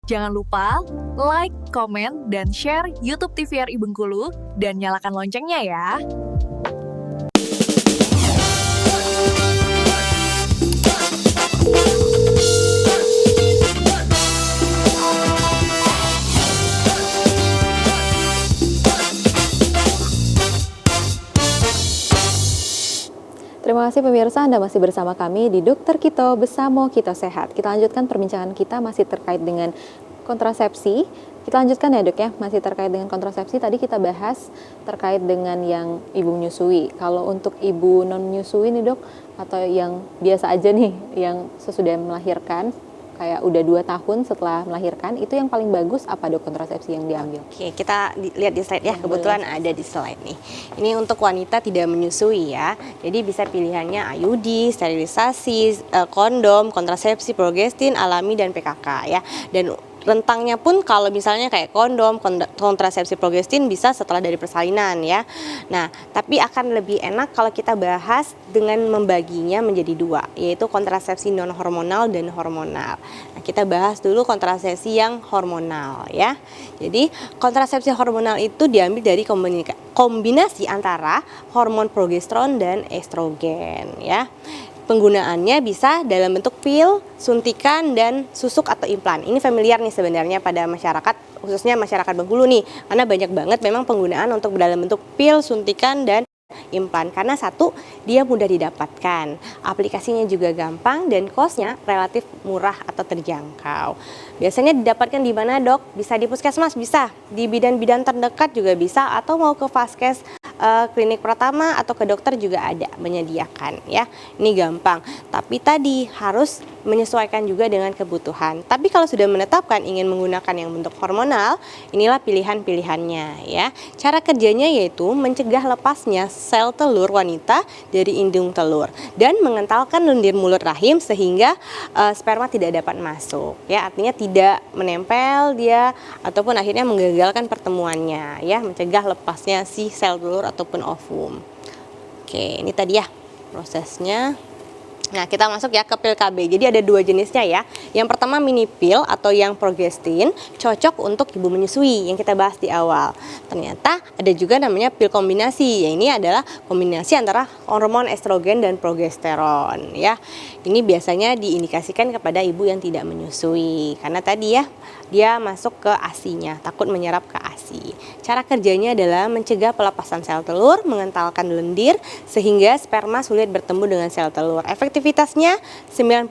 Jangan lupa like, komen, dan share YouTube TVRI Bengkulu dan nyalakan loncengnya ya. Terima kasih pemirsa, Anda masih bersama kami di Dokter Kito Besamo Kito Sehat. Kita lanjutkan perbincangan kita masih terkait dengan kontrasepsi. Kita lanjutkan ya dok ya, masih terkait dengan kontrasepsi. Tadi kita bahas terkait dengan yang ibu menyusui. Kalau untuk ibu non menyusui nih dok, atau yang biasa aja nih, yang sesudah melahirkan, kayak udah 2 tahun setelah melahirkan, itu yang paling bagus apa dok kontrasepsi yang diambil? Oke, kita lihat di slide ya, kebetulan ada di slide nih. Ini untuk wanita tidak menyusui ya, jadi bisa pilihannya IUD, sterilisasi, kondom, kontrasepsi, progestin, alami, dan PKK ya. Dan rentangnya pun kalau misalnya kayak kondom, kontrasepsi, progestin bisa setelah dari persalinan ya. Nah, tapi akan lebih enak kalau kita bahas dengan membaginya menjadi 2, yaitu kontrasepsi non hormonal dan hormonal. Nah, kita bahas dulu kontrasepsi yang hormonal ya. Jadi kontrasepsi hormonal itu diambil dari kombinasi antara hormon progesteron dan estrogen ya. Penggunaannya bisa dalam bentuk pil, suntikan, dan susuk atau implan. Ini familiar nih sebenarnya pada masyarakat, khususnya masyarakat Bengkulu nih. Karena banyak banget memang penggunaan untuk dalam bentuk pil, suntikan, dan implan. Karena satu, dia mudah didapatkan. Aplikasinya juga gampang dan cost-nya relatif murah atau terjangkau. Biasanya didapatkan di mana dok? Bisa di puskesmas, bisa. Di bidan-bidan terdekat juga bisa. Atau mau ke vaskes, klinik pertama atau ke dokter juga ada menyediakan ya. Ini gampang, tapi tadi harus menyesuaikan juga dengan kebutuhan. Tapi kalau sudah menetapkan ingin menggunakan yang bentuk hormonal, inilah pilihan-pilihannya ya. Cara kerjanya yaitu mencegah lepasnya sel telur wanita dari indung telur dan mengentalkan lendir mulut rahim sehingga sperma tidak dapat masuk ya. Artinya tidak menempel dia ataupun akhirnya menggagalkan pertemuannya ya, mencegah lepasnya si sel telur ataupun ovum. Oke, ini tadi ya prosesnya. Nah, kita masuk ya ke pil KB. Jadi ada 2 jenisnya ya. Yang pertama mini pil atau yang progestin, cocok untuk ibu menyusui yang kita bahas di awal. Ternyata ada juga namanya pil kombinasi. Ya, ini adalah kombinasi antara hormon estrogen dan progesteron ya. Ini biasanya diindikasikan kepada ibu yang tidak menyusui karena tadi ya dia masuk ke ASI-nya, takut menyerap ke ASI. Cara kerjanya adalah mencegah pelepasan sel telur, mengentalkan lendir sehingga sperma sulit bertemu dengan sel telur. Efektivitasnya 99%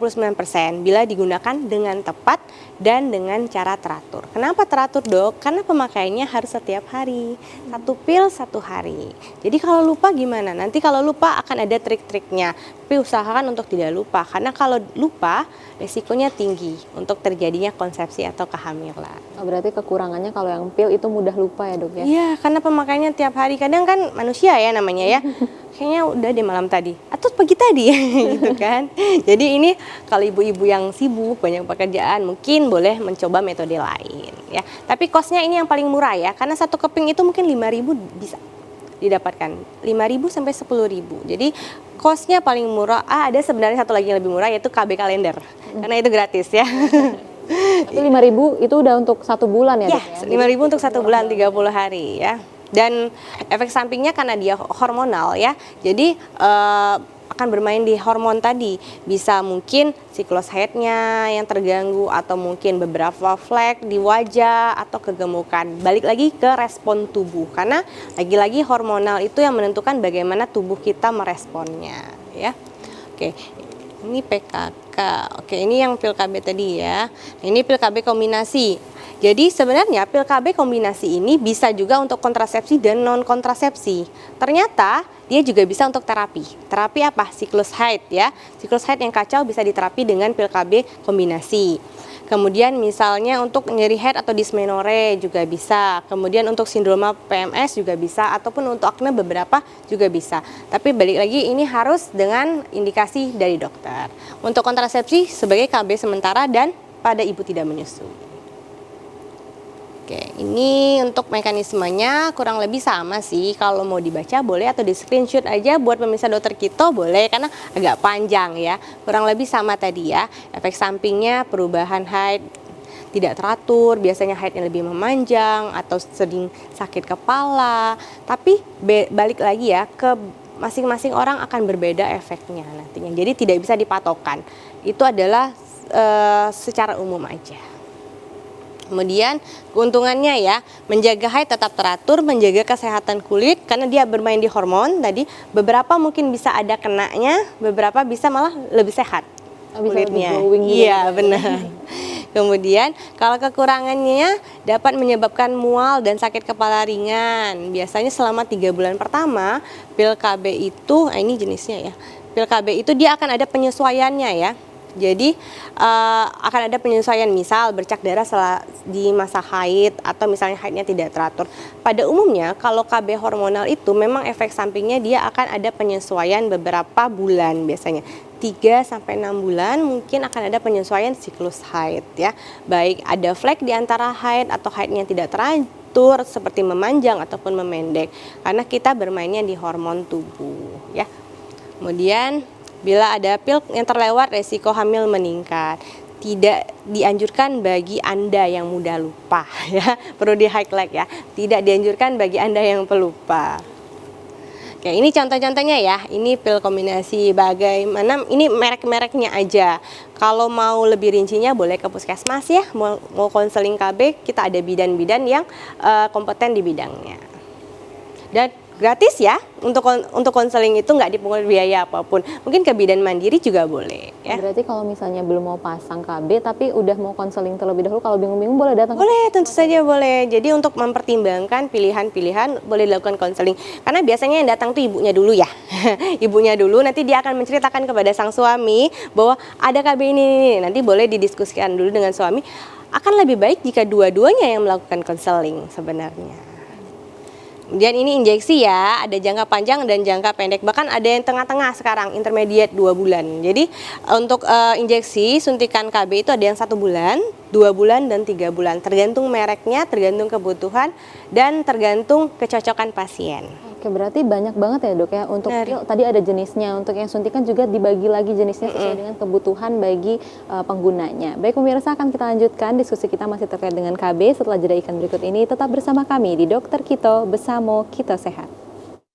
bila digunakan dengan tepat dan dengan cara teratur. Kenapa teratur dok? Karena pemakaiannya harus setiap hari. 1 pil 1 hari. Jadi kalau lupa gimana? Nanti kalau lupa akan ada trik-triknya. Tapi usahakan untuk tidak lupa. Karena kalau lupa resikonya tinggi untuk terjadinya konsepsi atau kehamilan. Oh, berarti kekurangannya kalau yang pil itu mudah lupa ya dok ya? Iya, karena pemakaiannya tiap hari. Kadang kan manusia ya namanya ya. Kayaknya udah di malam tadi atau pagi tadi gitu kan. Jadi ini kalau ibu-ibu yang sibuk banyak pekerjaan mungkin boleh mencoba metode lain ya. Tapi cost-nya ini yang paling murah ya. Karena 1 keping itu mungkin 5.000 bisa didapatkan. 5.000 sampai 10.000. Jadi cost-nya paling murah. Ada sebenarnya satu lagi yang lebih murah yaitu KB kalender. Karena itu gratis ya. Tapi 5.000 itu udah untuk 1 bulan ya? Ya, dok, ya? 5.000 untuk 1 bulan 30 hari ya. Dan efek sampingnya karena dia hormonal ya. Jadi akan bermain di hormon tadi. Bisa mungkin siklus haidnya yang terganggu atau mungkin beberapa flek di wajah atau kegemukan. Balik lagi ke respon tubuh karena lagi-lagi hormonal itu yang menentukan bagaimana tubuh kita meresponnya ya. Oke. Ini PKK. Oke, ini yang pil KB tadi ya. Ini pil KB kombinasi. Jadi sebenarnya pil KB kombinasi ini bisa juga untuk kontrasepsi dan non kontrasepsi. Ternyata dia juga bisa untuk terapi. Terapi apa? Siklus haid ya. Siklus haid yang kacau bisa diterapi dengan pil KB kombinasi. Kemudian misalnya untuk nyeri head atau dysmenorrhea juga bisa. Kemudian untuk sindroma PMS juga bisa. Ataupun untuk akne beberapa juga bisa. Tapi balik lagi ini harus dengan indikasi dari dokter. Untuk kontrasepsi sebagai KB sementara dan pada ibu tidak menyusui. Oke, ini untuk mekanismenya kurang lebih sama sih. Kalau mau dibaca boleh atau di screenshot aja buat pemirsa dokter Kito boleh karena agak panjang ya. Kurang lebih sama tadi ya. Efek sampingnya perubahan haid. tidak teratur, biasanya haidnya lebih memanjang atau sering sakit kepala. Tapi balik lagi ya, ke masing-masing orang akan berbeda efeknya nantinya. Jadi tidak bisa dipatokan. Itu adalah secara umum aja. Kemudian keuntungannya ya, menjaga haid tetap teratur, menjaga kesehatan kulit karena dia bermain di hormon tadi. Beberapa mungkin bisa ada kenanya, beberapa bisa malah lebih sehat kulitnya. Iya, benar. Kemudian kalau kekurangannya dapat menyebabkan mual dan sakit kepala ringan. Biasanya selama 3 bulan pertama pil KB itu, ini jenisnya ya. Pil KB itu dia akan ada penyesuaiannya ya. Jadi akan ada penyesuaian, misal bercak darah di masa haid atau misalnya haidnya tidak teratur. Pada umumnya kalau KB hormonal itu memang efek sampingnya dia akan ada penyesuaian beberapa bulan biasanya. 3-6 bulan mungkin akan ada penyesuaian siklus haid ya. Baik ada flek di antara haid atau haidnya tidak teratur seperti memanjang ataupun memendek. Karena kita bermainnya di hormon tubuh ya. Kemudian bila ada pil yang terlewat, resiko hamil meningkat. Tidak dianjurkan bagi Anda yang mudah lupa ya. Perlu di highlight ya. Tidak dianjurkan bagi Anda yang pelupa. Oke, ini contoh-contohnya ya. Ini pil kombinasi, bagaimana ini merek-mereknya aja. Kalau mau lebih rincinya boleh ke puskesmas ya. Mau konseling KB, kita ada bidan-bidan yang kompeten di bidangnya. Dan gratis ya, untuk konseling itu nggak dipungut biaya apapun. Mungkin ke bidan mandiri juga boleh ya. Berarti kalau misalnya belum mau pasang KB tapi udah mau konseling terlebih dahulu, kalau bingung-bingung boleh datang? Boleh, tentu saja boleh. Jadi untuk mempertimbangkan pilihan-pilihan boleh dilakukan konseling. Karena biasanya yang datang tuh ibunya dulu ya. Ibunya dulu, nanti dia akan menceritakan kepada sang suami bahwa ada KB ini. Nanti boleh didiskusikan dulu dengan suami. Akan lebih baik jika dua-duanya yang melakukan konseling sebenarnya. Kemudian ini injeksi ya, ada jangka panjang dan jangka pendek. Bahkan ada yang tengah-tengah sekarang, intermediate 2 bulan. Jadi untuk injeksi suntikan KB itu ada yang 1 bulan, 2 bulan, dan 3 bulan. Tergantung mereknya, tergantung kebutuhan, dan tergantung kecocokan pasien. Oke, berarti banyak banget ya dok ya untuk pil. Tadi ada jenisnya, untuk yang suntikan juga dibagi lagi jenisnya sesuai dengan kebutuhan bagi penggunanya. Baik pemirsa, akan kita lanjutkan diskusi kita masih terkait dengan KB setelah jeda iklan berikut ini. Tetap bersama kami di Dokter Kito Besamo Kito Sehat.